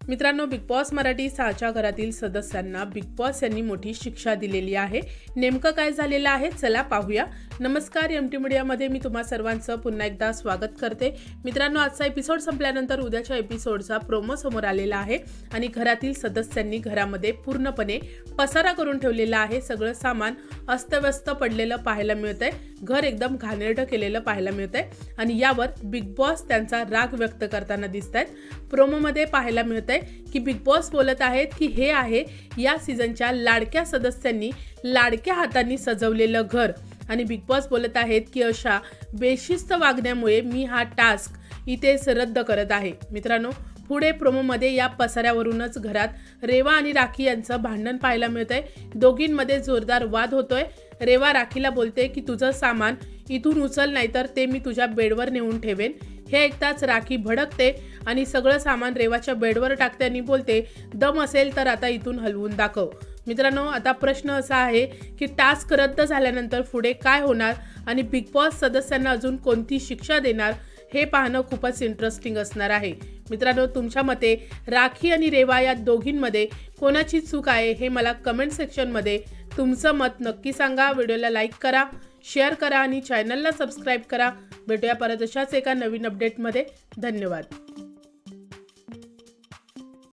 मित्रांनो, big boss Marathi 6च्या घरातील सदस्यांना बिग बॉस यांनी मोठी शिक्षा दिलेली आहे। नेमकं काय झालेलं आहे चला पाहूया। नमस्कार, एमटी मीडियामध्ये मी तुम्हा सर्वांचं पुन्हा एकदा स्वागत करते। मित्रांनो, आजचा एपिसोड संपल्यानंतर उद्याच्या एपिसोडचा प्रोमो समोर आलेला आहे आणि घरातील सदस्यांनी घरामध्ये पूर्णपणे पसारा करून ठेवलेला आहे। सगळं सामान अस्तव्यस्त पडलेलं पाहायला मिळतंय, घर एकदम घाणेरडं केलेलं पाहायला मिळतंय आणि यावर बिग बॉस त्यांचा राग व्यक्त करताना दिसतायत। प्रोमोमध्ये पाहायला मिळतंय की बिग बॉस बोलत आहेत की हे आहे या सीझनच्या लाडक्या सदस्यांनी लाडक्या हातांनी सजवलेलं घर आणि बिग बॉस बोलत आहेत की अशा बेशिस्त वागण्यामुळे मी हा टास्क इथेच रद्द करत आहे। मित्रांनो, पुढे प्रोमोमध्ये या पसाऱ्यावरूनच घरात रेवा आणि राखी यांचं भांडण पाहायला मिळतंय। दोघींमध्ये जोरदार वाद होतोय। रेवा राखीला बोलते की तुझं सामान इथून उचल, नाहीतर ते मी तुझ्या बेडवर नेऊन ठेवेन। हे ऐकताच राखी भडकते आणि सगळं सामान रेवाच्या बेडवर टाकते आणि बोलते, दम असेल तर आता इथून हलवून दाखव। मित्रांनो, आता प्रश्न असा आहे की टास्क रद्द झाल्यानंतर पुढे काय होणार आणि बिग बॉस सदस्यांना अजून कोणती शिक्षा देणार हे पाहणं खूपच इंटरेस्टिंग असणार आहे। मित्रांनो, तुमच्या मते राखी आणि रेवा या दोघींमध्ये कोणाची चूक आहे हे मला कमेंट सेक्शनमध्ये तुमचं मत नक्की सांगा। व्हिडिओला लाईक करा, शेअर करा आणि चॅनलला सबस्क्राईब करा। भेटूया परत अशाच एका नवीन अपडेटमध्ये। धन्यवाद।